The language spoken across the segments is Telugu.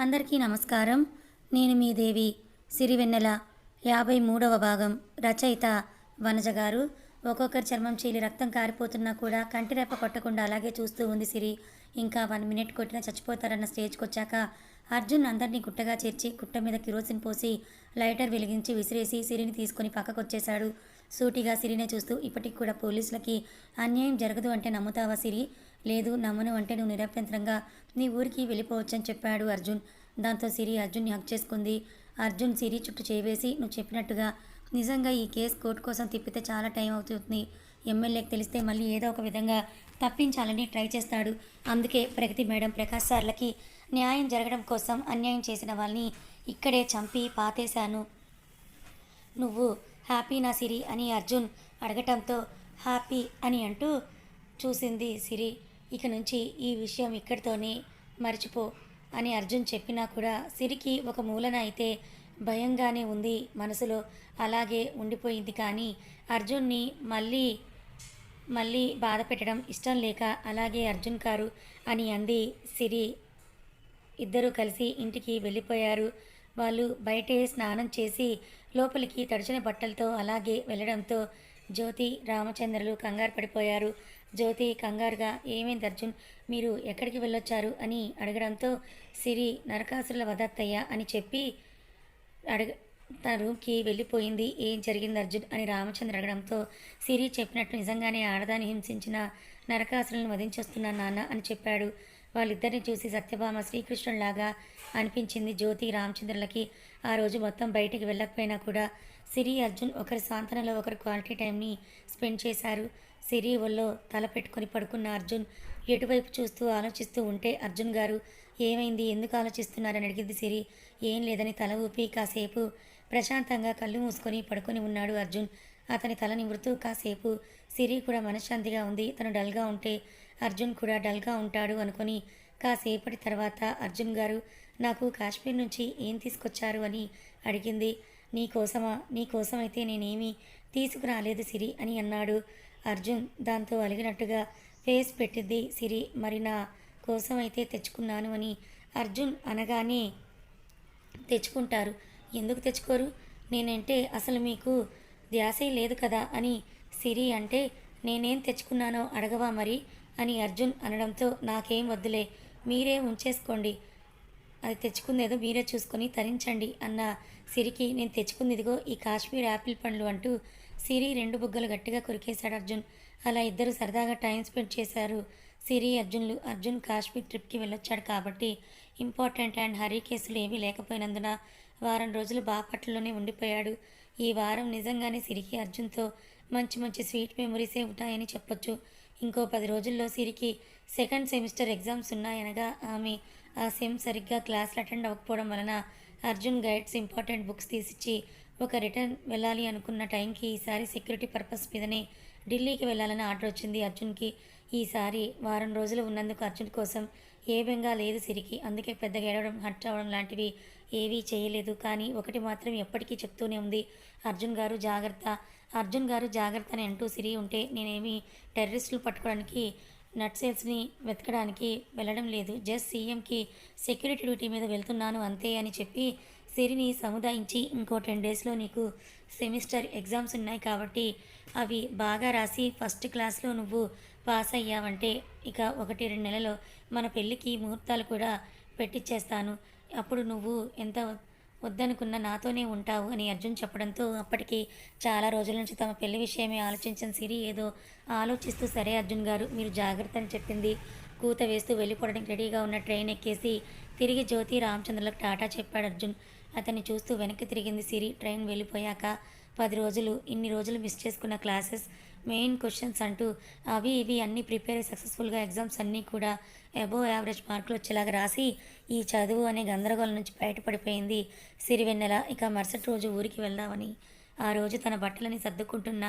అందరికీ నమస్కారం. నేను మీ దేవి. సిరివెన్నెల 53వ భాగం. రచయిత వనజ గారు. ఒక్కొక్కరి చర్మం చీలి రక్తం కారిపోతున్నా కూడా కంటిరెప్ప కొట్టకుండా అలాగే చూస్తూ ఉంది సిరి. ఇంకా 1 మినిట్ కొట్టినా చచ్చిపోతారన్న స్టేజ్కి వచ్చాక అర్జున్ అందరినీ గుట్టగా చేర్చి కుట్ట మీద కిరోసిన్ పోసి లైటర్ వెలిగించి విసిరేసి సిరిని తీసుకుని పక్కకొచ్చేశాడు. సూటిగా సిరినే చూస్తూ, ఇప్పటికి కూడా పోలీసులకి అన్యాయం జరగదు అంటే నమ్ముతావా సిరి? లేదు, నమ్మను అంటే నువ్వు నిరభ్యంతరంగా నీ ఊరికి వెళ్ళిపోవచ్చని చెప్పాడు అర్జున్. దాంతో సిరి అర్జున్ని హక్ చేసుకుంది. అర్జున్ సిరి చుట్టూ చేవేసి, నువ్వు చెప్పినట్టుగా నిజంగా ఈ కేసు కోర్టు కోసం తిప్పితే చాలా టైం అవుతుంది. ఎమ్మెల్యేకి తెలిస్తే మళ్ళీ ఏదో ఒక విధంగా తప్పించాలని ట్రై చేస్తాడు. అందుకే ప్రగతి మేడం, ప్రకాష్ సార్లకి న్యాయం జరగడం కోసం అన్యాయం చేసిన వాళ్ళని ఇక్కడే చంపి పాతేశాను. నువ్వు హ్యాపీనా సిరి అని అర్జున్ అడగటంతో హ్యాపీ అని అంటూ చూసింది సిరి. ఇక నుంచి ఈ విషయం ఇక్కడితోనే మర్చిపో అని అర్జున్ చెప్పినా కూడా సిరికి ఒక మూలన అయితే భయంగానే ఉంది మనసులో. అలాగే ఉండిపోయింది. కానీ అర్జున్ని మళ్ళీ మళ్ళీ బాధ పెట్టడం ఇష్టం లేక అలాగే అర్జున్ కారు అని అంది సిరి. ఇద్దరూ కలిసి ఇంటికి వెళ్ళిపోయారు. వాళ్ళు బయటే స్నానం చేసి లోపలికి తడిచిన బట్టలతో అలాగే వెళ్ళడంతో జ్యోతి, రామచంద్రులు కంగారు పడిపోయారు. జ్యోతి కంగారుగా, ఏమైంది అర్జున్, మీరు ఎక్కడికి వెళ్ళొచ్చారు అని అడగడంతో సిరి నరకాసురుల వదత్తయ్య అని చెప్పి తన రూమ్కి వెళ్ళిపోయింది. ఏం జరిగింది అర్జున్ అని రామచంద్ర అడగడంతో సిరి చెప్పినట్టు నిజంగానే ఆడదాన్ని హింసించిన నరకాసురులను వధించొస్తున్నాను నాన్న అని చెప్పాడు. వాళ్ళిద్దరిని చూసి సత్యభామ శ్రీకృష్ణుడిలాగా అనిపించింది జ్యోతి, రామచంద్రులకి. ఆ రోజు మొత్తం బయటికి వెళ్ళకపోయినా కూడా సిరి, అర్జున్ ఒకరి సాంతనలో ఒకరు క్వాలిటీ టైంని స్పెండ్ చేశారు. సిరి ఒళ్ళో తల పెట్టుకొని పడుకున్న అర్జున్ ఎటువైపు చూస్తూ ఆలోచిస్తూ ఉంటే, అర్జున్ గారు ఏమైంది, ఎందుకు ఆలోచిస్తున్నారని అడిగింది సిరి. ఏం లేదని తల ఊపి కాసేపు ప్రశాంతంగా కళ్ళు మూసుకొని పడుకొని ఉన్నాడు అర్జున్. అతని తల నివృత్తూ కాసేపు సిరి కూడా మనశ్శాంతిగా ఉంది. తను డల్గా ఉంటే అర్జున్ కూడా డల్గా ఉంటాడు అనుకొని కాసేపటి తర్వాత, అర్జున్ గారు నాకు కాశ్మీర్ నుంచి ఏం తీసుకొచ్చారు అని అడిగింది. నీకోసమా? నీకోసమైతే నేనేమీ తీసుకురాలేదు సిరి అని అన్నాడు అర్జున్. దాంతో అలిగినట్టుగా ఫేస్ పెట్టింది సిరి. మరి నా కోసమైతే తెచ్చుకున్నాను అని అర్జున్ అనగానే, తెచ్చుకుంటారు, ఎందుకు తెచ్చుకోరు, నేనంటే అసలు మీకు ధ్యాసే లేదు కదా అని సిరి అంటే, నేనేం తెచ్చుకున్నానో అడగవా మరి అని అర్జున్ అనడంతో, నాకేం వద్దులే, మీరే ఉంచేసుకోండి, అది తెచ్చుకుందేదో మీరే చూసుకొని తరించండి అన్న సిరికి, నేను తెచ్చుకుంది ఇదిగో ఈ కాశ్మీర్ యాపిల్ పండ్లు అంటూ సిరి 2 బుగ్గలు గట్టిగా కొరికేశాడు అర్జున్. అలా ఇద్దరు సరదాగా టైం స్పెండ్ చేశారు సిరి, అర్జున్లు. అర్జున్ కాశ్మీర్ ట్రిప్కి వెళ్ళొచ్చాడు కాబట్టి ఇంపార్టెంట్ అండ్ హరీ కేసులు ఏమీ లేకపోయినందున వారం రోజులు బాపట్లలోనే ఉండిపోయాడు. ఈ వారం నిజంగానే సిరికి అర్జున్తో మంచి మంచి స్వీట్ మెమొరీసే ఉంటాయని చెప్పొచ్చు. ఇంకో 10 రోజుల్లో సిరికి సెకండ్ సెమిస్టర్ ఎగ్జామ్స్ ఉన్నాయనగా ఆమె ఆ సెమ్ సరిగ్గా క్లాసులు అటెండ్ అవ్వకపోవడం వలన అర్జున్ గైడ్స్, ఇంపార్టెంట్ బుక్స్ తీసిచ్చి ఒక రిటర్న్ వెళ్ళాలి అనుకున్న టైంకి ఈసారి సెక్యూరిటీ పర్పస్ మీదనే ఢిల్లీకి వెళ్ళాలని ఆర్డర్ వచ్చింది అర్జున్కి. ఈసారి వారం రోజులు ఉన్నందుకు అర్జున్ కోసం ఏ బెంగా లేదు సిరికి. అందుకే పెద్దగా ఏడవడం, హర్ట్ అవ్వడం లాంటివి ఏవీ చేయలేదు. కానీ ఒకటి మాత్రం ఎప్పటికీ చెప్తూనే ఉంది, అర్జున్ గారు జాగ్రత్త, అర్జున్ గారు జాగ్రత్త అని అంటూ సిరి ఉంటే, నేనేమి టెర్రరిస్టులు పట్టుకోవడానికి, నట్సేల్స్ని వెతకడానికి వెళ్ళడం లేదు, జస్ట్ సీఎంకి సెక్యూరిటీ డ్యూటీ మీద వెళ్తున్నాను అంతే అని చెప్పి సిరిని సముదాయించి, ఇంకో 10 డేస్లో నీకు సెమిస్టర్ ఎగ్జామ్స్ ఉన్నాయి కాబట్టి అవి బాగా రాసి ఫస్ట్ క్లాస్లో నువ్వు పాస్ అయ్యావంటే ఇక 1-2 నెలలో మన పెళ్ళికి ముహూర్తాలు కూడా పెట్టిచ్చేస్తాను. అప్పుడు నువ్వు ఎంత వద్దనుకున్న నాతోనే ఉంటావు అని అర్జున్ చెప్పడంతో, అప్పటికి చాలా రోజుల నుంచి తమ పెళ్లి విషయమే ఆలోచించిన సిరి ఏదో ఆలోచిస్తూ, సరే అర్జున్ గారు మీరు జాగ్రత్త అని చెప్పింది. కూత వేస్తూ వెళ్ళిపోవడానికి రెడీగా ఉన్న ట్రైన్ ఎక్కేసి తిరిగి జ్యోతి, రామచంద్రులకు టాటా చెప్పాడు అర్జున్. అతన్ని చూస్తూ వెనక్కి తిరిగింది సిరి. ట్రైన్ వెళ్ళిపోయాక 10 రోజులు, ఇన్ని రోజులు మిస్ చేసుకున్న క్లాసెస్, మెయిన్ క్వశ్చన్స్ అంటూ అవి ఇవి అన్నీ ప్రిపేర్ అయ్యి సక్సెస్ఫుల్గా ఎగ్జామ్స్ అన్నీ కూడా అబోవ్ యావరేజ్ మార్కులు వచ్చేలాగా రాసి ఈ చదువు అనే గందరగోళం నుంచి బయటపడిపోయింది సిరివెన్నెల. ఇక మరుసటి రోజు ఊరికి వెళ్దామని ఆ రోజు తన బట్టలని సర్దుకుంటున్న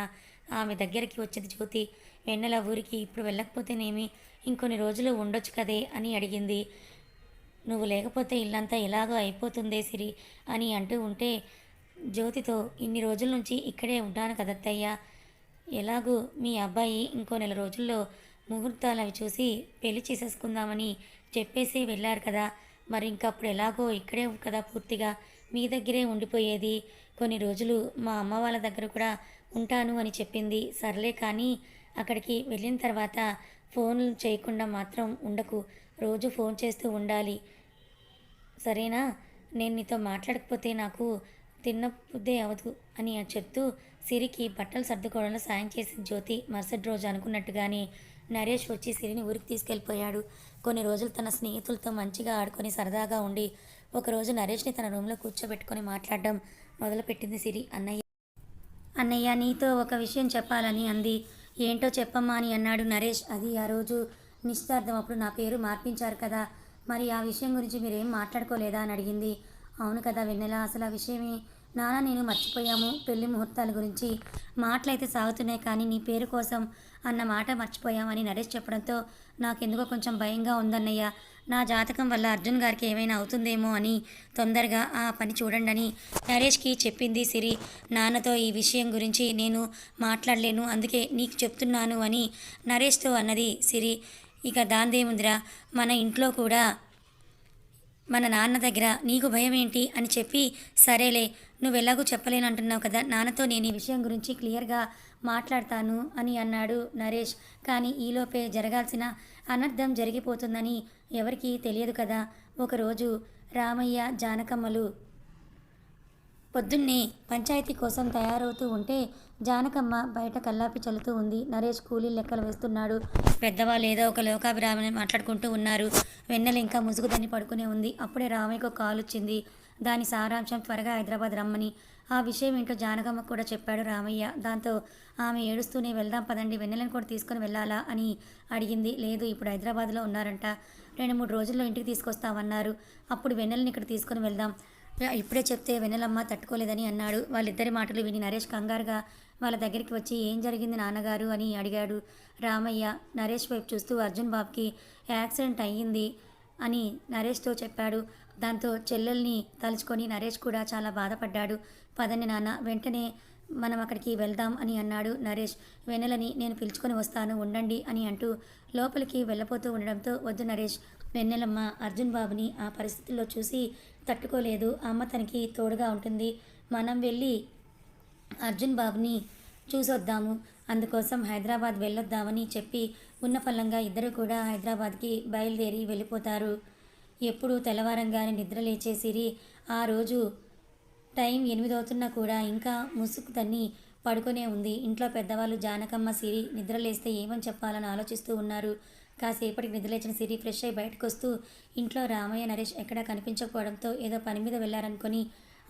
ఆమె దగ్గరికి వచ్చింది జ్యోతి. వెన్నెల ఊరికి ఇప్పుడు వెళ్ళకపోతేనేమి, ఇంకొన్ని రోజులు ఉండొచ్చు కదే అని అడిగింది. నువ్వు లేకపోతే ఇల్లంతా ఎలాగో అయిపోతుందే సిరి అని అంటూ ఉంటే, జ్యోతితో ఇన్ని రోజుల నుంచి ఇక్కడే ఉంటాను కదత్తయ్య, ఎలాగూ మీ అబ్బాయి ఇంకో 1 నెల రోజుల్లో ముహూర్తాలు అవి చూసి పెళ్లి చేసేసుకుందామని చెప్పేసి వెళ్ళారు కదా, మరి ఇంకప్పుడు ఎలాగో ఇక్కడే కదా పూర్తిగా మీ దగ్గరే ఉండిపోయేది. కొన్ని రోజులు మా అమ్మ వాళ్ళ దగ్గర కూడా ఉంటాను అని చెప్పింది. సర్లే కానీ అక్కడికి వెళ్ళిన తర్వాత ఫోన్లు చేయకుండా మాత్రం ఉండకు. రోజు ఫోన్ చేస్తూ ఉండాలి. సరేనా? నేను నీతో మాట్లాడకపోతే నాకు తినబుద్దే అవ్వదు అని చెప్తూ సిరికి బట్టలు సర్దుకోవడంలో సాయం చేసింది జ్యోతి. మరుసటి రోజు అనుకున్నట్టుగానే నరేష్ వచ్చి సిరిని ఊరికి తీసుకెళ్ళిపోయాడు. కొన్ని రోజులు తన స్నేహితులతో మంచిగా ఆడుకొని సరదాగా ఉండి ఒకరోజు నరేష్ని తన రూమ్లో కూర్చోబెట్టుకొని మాట్లాడడం మొదలుపెట్టింది సిరి. అన్నయ్య నీతో ఒక విషయం చెప్పాలని అంది. ఏంటో చెప్పమ్మా అని అన్నాడు నరేష్. అది ఆ రోజు నిశ్చితార్థం అప్పుడు నా పేరు మార్పించారు కదా, మరి ఆ విషయం గురించి మీరేం మాట్లాడుకోలేదా అని అడిగింది. అవును కదా వెన్నెల, అసలు ఆ విషయమే నాన్న నేను మర్చిపోయాము. పెళ్లి ముహూర్తాల గురించి మాటలైతే సాగుతున్నాయి కానీ నీ పేరు కోసం అన్న మాట మర్చిపోయామని నరేష్ చెప్పడంతో నాకెందుకో కొంచెం భయంగా ఉందన్నయ్య. నా జాతకం వల్ల అర్జున్ గారికి ఏమైనా అవుతుందేమో అని తొందరగా ఆ పని చూడండి అని నరేష్కి చెప్పింది సిరి. నాన్నతో ఈ విషయం గురించి నేను మాట్లాడలేను, అందుకే నీకు చెప్తున్నాను అని నరేష్తో అన్నది సిరి. ఇక దాందేముందిరా, మన ఇంట్లో కూడా మన నాన్న దగ్గర నీకు భయం ఏంటి అని చెప్పి, సరేలే నువ్వెలాగూ చెప్పలేనంటున్నావు కదా, నాన్నతో నేను ఈ విషయం గురించి క్లియర్గా మాట్లాడతాను అని అన్నాడు నరేష్. కానీ ఈలోపే జరగాల్సిన అనర్థం జరిగిపోతుందని ఎవరికీ తెలియదు కదా. ఒకరోజు రామయ్య జానకమ్మలు పొద్దున్నే పంచాయతీ కోసం తయారవుతూ ఉంటే జానకమ్మ బయట కల్లాపి చల్లుతూ ఉంది. నరేష్ కూలీ లెక్కలు వేస్తున్నాడు. పెద్దవాళ్ళు ఏదో ఒక లోకాభిరామని మాట్లాడుకుంటూ ఉన్నారు. వెన్నెల ఇంకా ముసుగుదని పడుకునే ఉంది. అప్పుడే రామయ్యకు కాల్ వచ్చింది. దాని సారాంశం త్వరగా హైదరాబాద్ రమ్మని. ఆ విషయం ఏంటో జానకమ్మ కూడా చెప్పాడు రామయ్య. దాంతో ఆమె ఏడుస్తూనే వెళ్దాం పదండి, వెన్నెలను కూడా తీసుకొని వెళ్ళాలా అని అడిగింది. లేదు, ఇప్పుడు హైదరాబాద్లో ఉన్నారంట, 2-3 రోజుల్లో ఇంటికి తీసుకొస్తామన్నారు. అప్పుడు వెన్నెలని ఇక్కడ తీసుకొని వెళ్దాం. ఇప్పుడే చెప్తే వెన్నెలమ్మ తట్టుకోలేదని అన్నాడు. వాళ్ళిద్దరి మాటలు విని నరేష్ కంగారుగా వాళ్ళ దగ్గరికి వచ్చి ఏం జరిగింది నాన్నగారు అని అడిగాడు. రామయ్య నరేష్ వైపు చూస్తూ అర్జున్ బాబుకి యాక్సిడెంట్ అయ్యింది అని నరేష్తో చెప్పాడు. దాంతో చెల్లెల్ని తలుచుకొని నరేష్ కూడా చాలా బాధపడ్డాడు. పదండి నాన్న, వెంటనే మనం అక్కడికి వెళ్దాం అని అన్నాడు నరేష్. వెన్నెలని నేను పిలుచుకొని వస్తాను ఉండండి అని అంటూ లోపలికి వెళ్ళపోతూ ఉండడంతో వద్దు నరేష్, వెన్నెలమ్మ అర్జున్ బాబుని ఆ పరిస్థితుల్లో చూసి తట్టుకోలేదు. అమ్మ తనకి తోడుగా ఉంటుంది. మనం వెళ్ళి అర్జున్ బాబుని చూసొద్దాము, అందుకోసం హైదరాబాద్ వెళ్ళొద్దామని చెప్పి ఉన్న ఫలంగా ఇద్దరు కూడా హైదరాబాద్కి బయలుదేరి వెళ్ళిపోతారు. ఎప్పుడు తెల్లవారంగానే నిద్ర లేచే సిరి ఆ రోజు టైం 8 అవుతున్నా కూడా ఇంకా ముసుగు తన్ని పడుకునే ఉంది. ఇంట్లో పెద్దవాళ్ళు జానకమ్మ సిరి నిద్రలేస్తే ఏమని చెప్పాలని ఆలోచిస్తూ ఉన్నారు. కాసేపటికి నిద్రలేచిన సిరి ఫ్రెష్ అయి బయటకు వస్తూ ఇంట్లో రామయ్య నరేష్ ఎక్కడా కనిపించకపోవడంతో ఏదో పని మీద వెళ్ళారనుకొని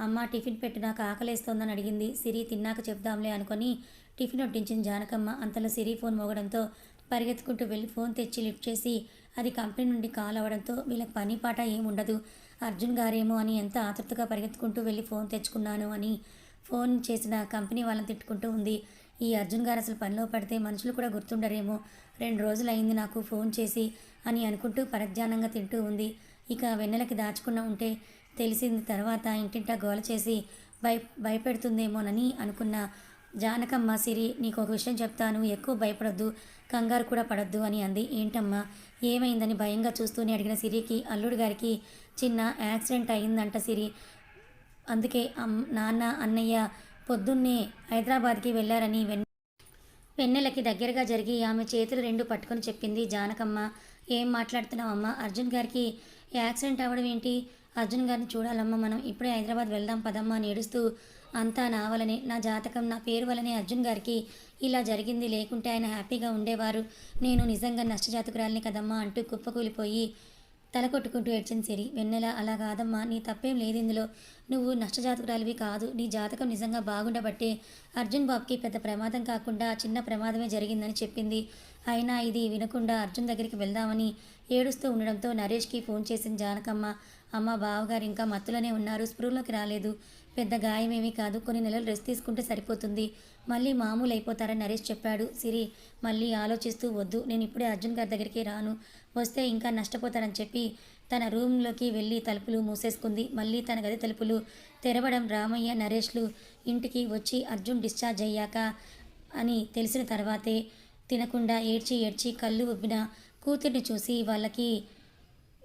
అమ్మ టిఫిన్ పెట్టు, నాకు ఆకలేస్తోందని అడిగింది. సిరి తిన్నాక చెప్దాంలే అనుకొని టిఫిన్ వడ్డించింది జానకమ్మ. అంతలో సిరి ఫోన్ మోగడంతో పరిగెత్తుకుంటూ వెళ్ళి ఫోన్ తెచ్చి లిఫ్ట్ చేసి అది కంపెనీ నుండి కాల్ అవ్వడంతో వీళ్ళకి పని పాట ఏముండదు, అర్జున్ గారేమో అని ఎంత ఆతృతగా పరిగెత్తుకుంటూ వెళ్ళి ఫోన్ తెచ్చుకున్నాను అని ఫోన్ చేసిన కంపెనీ వాళ్ళని తిట్టుకుంటూ ఉంది. ఈ అర్జున్ గారు అసలు పనిలో పడితే మనుషులు కూడా గుర్తుండరేమో, 2 రోజులు అయింది నాకు ఫోన్ చేసి అని అనుకుంటూ పరధ్యానంగా తింటూ ఉంది. ఇక వెన్నెలకి దాచుకున్న ఉంటే తెలిసింది తర్వాత ఇంటింటా గోల చేసి భయపెడుతుందేమోనని అనుకున్న జానకమ్మ సిరి, నీకు ఒక విషయం చెప్తాను, ఎక్కువ భయపడొద్దు, కంగారు కూడా పడొద్దు అని అంది. ఏంటమ్మా ఏమైందని భయంగా చూస్తూనే అడిగిన సిరికి, అల్లుడు గారికి చిన్న యాక్సిడెంట్ అయిందంట సిరి, అందుకే నాన్న అన్నయ్య పొద్దున్నే హైదరాబాద్కి వెళ్ళారని వెన్నెలకి దగ్గరగా జరిగి ఆమె చేతులు 2 పట్టుకొని చెప్పింది జానకమ్మ. ఏం మాట్లాడుతున్నావమ్మా, అర్జున్ గారికి యాక్సిడెంట్ అవ్వడం ఏంటి, అర్జున్ గారిని చూడాలమ్మా, మనం ఇప్పుడే హైదరాబాద్ వెళ్దాం పదమ్మా అని ఏడుస్తూ, అంతా నా వలనే, నా జాతకం నా పేరు వలనే అర్జున్ గారికి ఇలా జరిగింది, లేకుంటే ఆయన హ్యాపీగా ఉండేవారు, నేను నిజంగా నష్టజాతకురాలిని కదమ్మా అంటూ కుప్పకూలిపోయి తల కొట్టుకుంటూ ఏడ్చింది సిరి. వెన్నెల, అలా కాదమ్మా, నీ తప్పేం లేదు ఇందులో, నువ్వు నష్టజాతకురాలివి కాదు, నీ జాతకం నిజంగా బాగుండబట్టే అర్జున్ బాబుకి పెద్ద ప్రమాదం కాకుండా చిన్న ప్రమాదమే జరిగిందని చెప్పింది. అయినా ఇది వినకుండా అర్జున్ దగ్గరికి వెళ్దామని ఏడుస్తూ ఉండడంతో నరేష్కి ఫోన్ చేసింది జానకమ్మ. అమ్మ బావగారు ఇంకా మత్తులోనే ఉన్నారు, స్పృహలోకి రాలేదు, పెద్ద గాయమేమీ కాదు, కొన్ని నెలలు రెస్ట్ తీసుకుంటే సరిపోతుంది, మళ్ళీ మామూలు అయిపోతారని నరేష్ చెప్పాడు. సిరి మళ్ళీ ఆలోచిస్తూ, వద్దు, నేను ఇప్పుడే అర్జున్ గారి దగ్గరికి రాను, వస్తే ఇంకా నష్టపోతారని చెప్పి తన రూమ్లోకి వెళ్ళి తలుపులు మూసేసుకుంది. మళ్ళీ తన గది తలుపులు తెరవడం రామయ్య నరేష్లు ఇంటికి వచ్చి అర్జున్ డిశ్చార్జ్ అయ్యాక అని తెలిసిన తర్వాతే తినకుండా ఏడ్చి ఏడ్చి కళ్ళు ఉబ్బిన కూతుర్ని చూసి వాళ్ళకి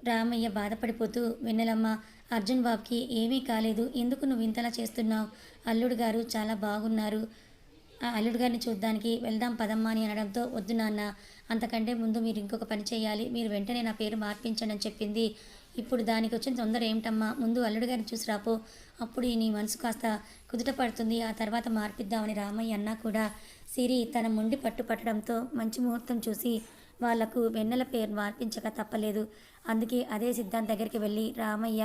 రామయ్య బాధపడిపోతూ, వెన్నెలమ్మ, అర్జున్ బాబుకి ఏమీ కాలేదు, ఎందుకు నువ్వు ఇంతలా చేస్తున్నావు? అల్లుడు గారు చాలా బాగున్నారు, ఆ అల్లుడు గారిని చూడ్డానికి వెళ్దాం పదమ్మా అని అనడంతో, వద్దు నాన్న, అంతకంటే ముందు మీరు ఇంకొక పని చేయాలి, మీరు వెంటనే నా పేరు మార్పించండి అని చెప్పింది. ఇప్పుడు దానికి వచ్చిన తొందర ఏమిటమ్మా, ముందు అల్లుడు గారిని చూసి రాపో, అప్పుడు నీ మనసు కాస్త కుదుట పడుతుంది, ఆ తర్వాత మార్పిద్దామని రామయ్య అన్నా కూడా సిరి తన మొండి పట్టుపట్టడంతో మంచి ముహూర్తం చూసి వాళ్లకు వెన్నెల పేరు మార్పించక తప్పలేదు. అందుకే అదే సిద్ధాంత్ దగ్గరికి వెళ్ళి రామయ్య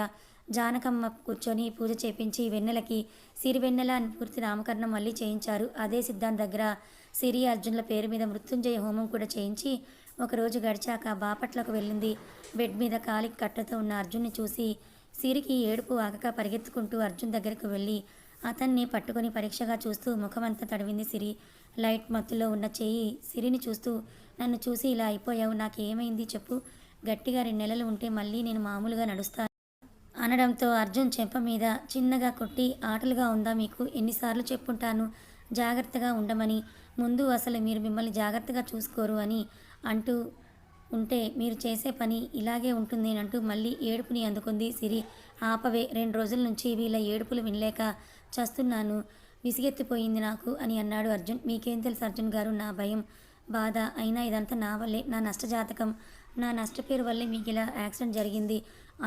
జానకమ్మ కూర్చొని పూజ చేపించి వెన్నెలకి సిరివెన్నెల అని పూర్తి నామకరణం మళ్ళీ చేయించారు. అదే సిద్ధాంత్ దగ్గర సిరి అర్జున్ల పేరు మీద మృత్యుంజయ హోమం కూడా చేయించి ఒకరోజు గడిచాక బాపట్లకు వెళ్ళింది. బెడ్ మీద కాలికి కట్టతో ఉన్న అర్జున్ని చూసి సిరికి ఏడుపు ఆగక పరిగెత్తుకుంటూ అర్జున్ దగ్గరకు వెళ్ళి అతన్ని పట్టుకొని పరీక్షగా చూస్తూ ముఖమంతా తడివింది సిరి. లైట్ మత్తులో ఉన్న చెయ్యి సిరిని చూస్తూ, నన్ను చూసి ఇలా అయిపోయావు, నాకేమైంది చెప్పు, గట్టిగా 2 నెలలు ఉంటే మళ్ళీ నేను మామూలుగా నడుస్తాను అనడంతో అర్జున్ చెంప మీద చిన్నగా కొట్టి, ఆటలుగా ఉందా మీకు, ఎన్నిసార్లు చెప్పుంటాను జాగ్రత్తగా ఉండమని, ముందు అసలు మీరు మిమ్మల్ని జాగ్రత్తగా చూసుకోరు అని అంటూ ఉంటే మీరు చేసే పని ఇలాగే ఉంటుంది అంటూ మళ్ళీ ఏడుపుని అందుకుంది సిరి. ఆపవే, 2 రోజుల నుంచి వీళ్ళ ఏడుపులు వినలేక చస్తున్నాను, విసిగెత్తిపోయింది నాకు అని అన్నాడు అర్జున్. మీకేం తెలుసు అర్జున్ గారు నా భయం, బాధ, అయినా ఇదంతా నా వల్లే, నా నష్టజాతకం, నా నష్టపేరు వల్లే మీకు ఇలా యాక్సిడెంట్ జరిగింది,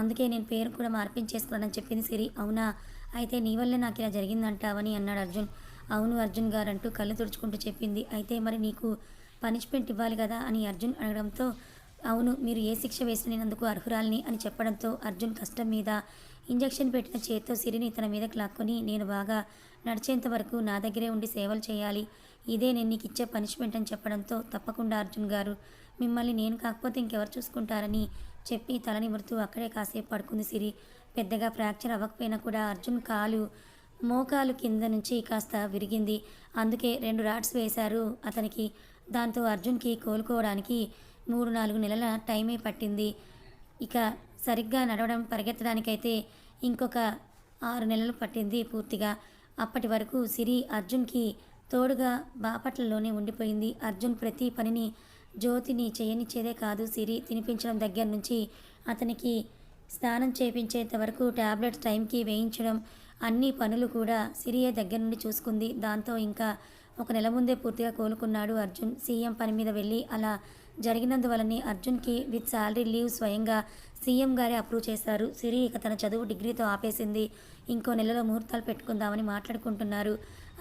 అందుకే నేను పేరు కూడా మార్పించేసుకున్నానని చెప్పింది సిరి. అవునా, అయితే నీ వల్లే నాకు ఇలా జరిగిందంటావని అన్నాడు అర్జున్. అవును అర్జున్ గారు అంటూ కళ్ళు తుడుచుకుంటూ చెప్పింది. అయితే మరి నీకు పనిష్మెంట్ ఇవ్వాలి కదా అని అర్జున్ అడగడంతో, అవును, మీరు ఏ శిక్ష వేసిన నేనందుకు అర్హురాలిని అని చెప్పడంతో అర్జున్ కష్టం మీద ఇంజెక్షన్ పెట్టిన చేత్తో సిరిని తన మీదకి లాక్కొని, నేను బాగా నడిచేంత వరకు నా దగ్గరే ఉండి సేవలు చేయాలి, ఇదే నేను నీకు ఇచ్చే పనిష్మెంట్ అని చెప్పడంతో, తప్పకుండా అర్జున్ గారు, మిమ్మల్ని నేను కాకపోతే ఇంకెవరు చూసుకుంటారని చెప్పి తల నిమురుతూ అక్కడే కాసేపు పడుకుంది సిరి. పెద్దగా ఫ్రాక్చర్ అవ్వకపోయినా కూడా అర్జున్ కాలు మోకాలు కింద నుంచి కాస్త విరిగింది. అందుకే 2 రాడ్స్ వేశారు అతనికి. దాంతో అర్జున్కి కోలుకోవడానికి 3-4 నెలల టైమే పట్టింది. ఇక సరిగ్గా నడవడం పరిగెత్తడానికైతే ఇంకొక 6 నెలలు పట్టింది పూర్తిగా. అప్పటి వరకు సిరి అర్జున్కి తోడుగా బాపట్లలోనే ఉండిపోయింది. అర్జున్ ప్రతి పనిని జ్యోతిని చేయనిచ్చేదే కాదు, సిరి తినిపించడం దగ్గర నుంచి అతనికి స్నానం చేయించేంత వరకు టాబ్లెట్స్ టైంకి వేయించడం, అన్ని పనులు కూడా సిరియే దగ్గర నుండి చూసుకుంది. దాంతో ఇంకా 1 నెల ముందే పూర్తిగా కోలుకున్నాడు అర్జున్. సీఎం పని మీద వెళ్ళి అలా జరిగినందువలనే అర్జున్కి విత్ శాలరీ లీవ్ స్వయంగా సీఎం గారే అప్రూవ్ చేశారు. సిరి ఇక తన చదువు డిగ్రీతో ఆపేసింది. ఇంకో నెలలో ముహూర్తాలు పెట్టుకుందామని మాట్లాడుకుంటున్నారు.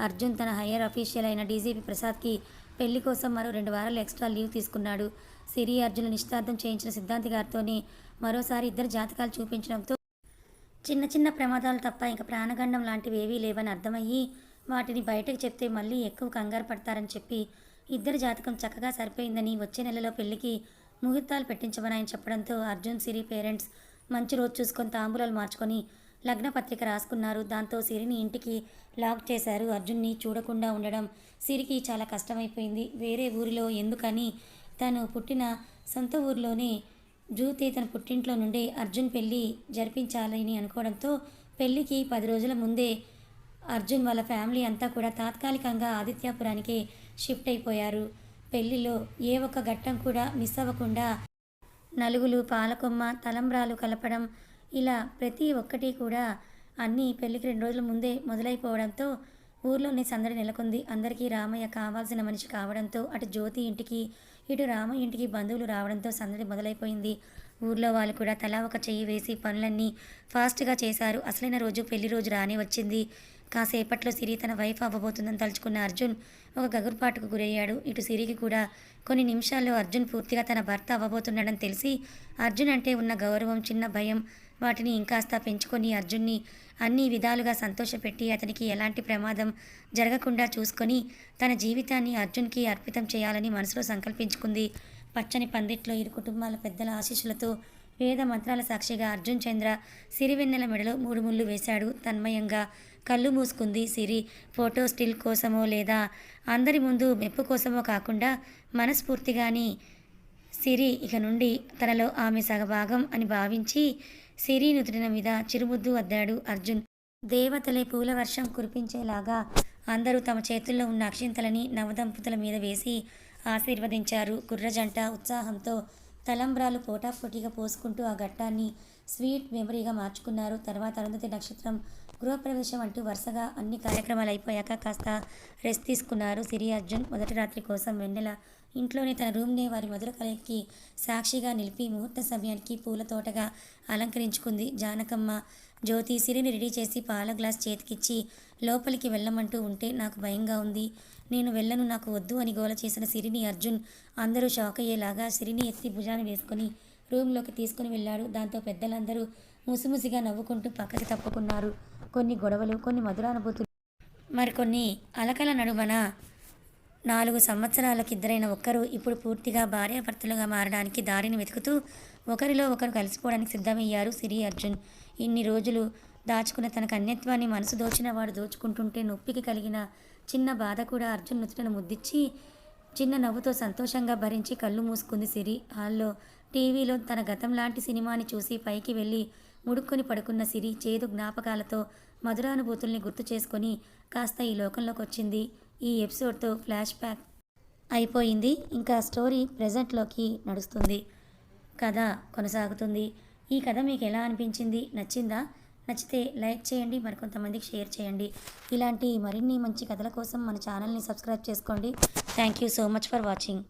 అర్జున్ తన హయ్యర్ అఫీషియల్ అయిన డీజీపీ ప్రసాద్కి పెళ్లి కోసం మరో 2 వారాలు ఎక్స్ట్రా లీవ్ తీసుకున్నాడు. సిరి అర్జున్ నిశ్చితార్థం చేయించిన సిద్ధాంతి గారితోనే మరోసారి ఇద్దరు జాతకాలు చూపించడంతో చిన్న చిన్న ప్రమాదాలు తప్ప ఇంకా ప్రాణగండం లాంటివి ఏవీ లేవని అర్థమయ్యి వాటిని బయటకు చెప్తే మళ్ళీ ఎక్కువ కంగారు పడతారని చెప్పి ఇద్దరి జాతకం చక్కగా సరిపోయిందని వచ్చే నెలలో పెళ్లికి ముహూర్తాలు పెట్టించమని ఆయన చెప్పడంతో అర్జున్ సిరి పేరెంట్స్ మంచి రోజు చూసుకొని తాంబూలాలు మార్చుకొని లగ్న పత్రిక రాసుకున్నారు. దాంతో సిరిని ఇంటికి లాక్ చేశారు. అర్జున్ని చూడకుండా ఉండడం సిరికి చాలా కష్టమైపోయింది. వేరే ఊరిలో ఎందుకని తను పుట్టిన సొంత ఊరిలోనే జ్యోతి తన పుట్టింట్లో నుండి అర్జున్ పెళ్ళి జరిపించాలని అనుకోవడంతో పెళ్ళికి 10 రోజుల ముందే అర్జున్ వాళ్ళ ఫ్యామిలీ అంతా కూడా తాత్కాలికంగా ఆదిత్యపురానికి షిఫ్ట్ అయిపోయారు. పెళ్లిలో ఏ ఒక్క ఘట్టం కూడా మిస్ అవ్వకుండా నలుగులు, పాలకొమ్మ, తలంబ్రాలు కలపడం, ఇలా ప్రతి ఒక్కటి కూడా అన్నీ పెళ్లికి 2 రోజుల ముందే మొదలైపోవడంతో ఊర్లోనే సందడి నెలకొంది. అందరికీ రామయ్య కావాల్సిన మనిషి కావడంతో అటు జ్యోతి ఇంటికి ఇటు రామయ్య ఇంటికి బంధువులు రావడంతో సందడి మొదలైపోయింది. ఊర్లో వాళ్ళు కూడా తలా ఒక చెయ్యి వేసి పనులన్నీ ఫాస్ట్గా చేశారు. అసలైన రోజు పెళ్లి రోజు రానే వచ్చింది. కాసేపట్లో సిరి తన వైఫ్ అవ్వబోతుందని తలుచుకున్న అర్జున్ ఒక గగురుపాటుకు గురయ్యాడు. ఇటు సిరికి కూడా కొన్ని నిమిషాల్లో అర్జున్ పూర్తిగా తన భర్త అవ్వబోతున్నాడని తెలిసి అర్జున్ అంటే ఉన్న గౌరవం, చిన్న భయం వాటిని ఇంకాస్త పెంచుకొని అర్జున్ని అన్ని విధాలుగా సంతోషపెట్టి అతనికి ఎలాంటి ప్రమాదం జరగకుండా చూసుకొని తన జీవితాన్ని అర్జున్కి అర్పితం చేయాలని మనసులో సంకల్పించుకుంది. పచ్చని పందిట్లో ఇరు కుటుంబాల పెద్దల ఆశీస్సులతో వేద మంత్రాల సాక్షిగా అర్జున్ చంద్ర సిరివెన్నెల మెడలో 3 ముళ్ళు వేశాడు. తన్మయంగా కళ్ళు మూసుకుంది సిరి. ఫోటో స్టిల్ కోసమో లేదా అందరి ముందు మెప్పు కోసమో కాకుండా మనస్ఫూర్తిగాని సిరి ఇక నుండి తనలో ఆమె సగభాగం అని భావించి సిరి నుదుటిన మీద చిరుముద్దు అద్దాడు అర్జున్. దేవతలే పూల వర్షం కురిపించేలాగా అందరూ తమ చేతుల్లో ఉన్న అక్షింతలని నవదంపతుల మీద వేసి ఆశీర్వదించారు. కుర్రజంట ఉత్సాహంతో తలంబ్రాలు పోటాపోటీగా పోసుకుంటూ ఆ ఘట్టాన్ని స్వీట్ మెమరీగా మార్చుకున్నారు. తర్వాత అరుంధతి నక్షత్రం, గృహప్రవేశం అంటూ వరుసగా అన్ని కార్యక్రమాలు అయిపోయాక కాస్త రెస్ట్ తీసుకున్నారు సిరి అర్జున్. మొదటి రాత్రి కోసం వెన్నెల ఇంట్లోనే తన రూమ్నే వారి మధుర కలయికి సాక్షిగా నిలిపి ముహూర్త సమయానికి పూల తోటగా అలంకరించుకుంది. జానకమ్మ జ్యోతి సిరిని రెడీ చేసి పాల గ్లాస్ చేతికిచ్చి లోపలికి వెళ్ళమంటూ ఉంటే నాకు భయంగా ఉంది, నేను వెళ్ళను, నాకు వద్దు అని గోల చేసిన సిరిని అర్జున్ అందరూ షాక్ అయ్యేలాగా సిరిని ఎత్తి భుజాన్ని వేసుకుని రూమ్లోకి తీసుకుని వెళ్ళాడు. దాంతో పెద్దలందరూ ముసిముసిగా నవ్వుకుంటూ పక్కకి తప్పుకున్నారు. కొన్ని గొడవలు, కొన్ని మధురానుభూతులు, మరికొన్ని అలకల నడుమన 4 సంవత్సరాలకిద్దరైన ఒక్కరు ఇప్పుడు పూర్తిగా భార్యాభర్తలుగా మారడానికి దారిని వెతుకుతూ ఒకరిలో ఒకరు కలిసిపోవడానికి సిద్ధమయ్యారు సిరి అర్జున్. ఇన్ని రోజులు దాచుకున్న తన కన్యత్వాన్ని మనసు దోచిన వాడు దోచుకుంటుంటే నొప్పికి కలిగిన చిన్న బాధ కూడా అర్జున్ నుదుటను ముద్దిచ్చి చిన్న నవ్వుతో సంతోషంగా భరించి కళ్ళు మూసుకుంది సిరి. హాల్లో టీవీలో తన గతం లాంటి సినిమాని చూసి పైకి వెళ్ళి ముడుక్కొని పడుకున్న సిరి చేదు జ్ఞాపకాలతో మధురానుభూతుల్ని గుర్తు చేసుకొని కాస్త ఈ లోకంలోకి వచ్చింది. ఈ ఎపిసోడ్తో ఫ్లాష్ బ్యాక్ అయిపోయింది. ఇంకా స్టోరీ ప్రజెంట్లోకి నడుస్తుంది, కథ కొనసాగుతుంది. ఈ కథ మీకు ఎలా అనిపించింది? నచ్చిందా? నచ్చితే లైక్ చేయండి, మరికొంతమందికి షేర్ చేయండి. ఇలాంటి మరిన్ని మంచి కథల కోసం మన ఛానల్ని సబ్స్క్రైబ్ చేసుకోండి. Thank you so much for watching.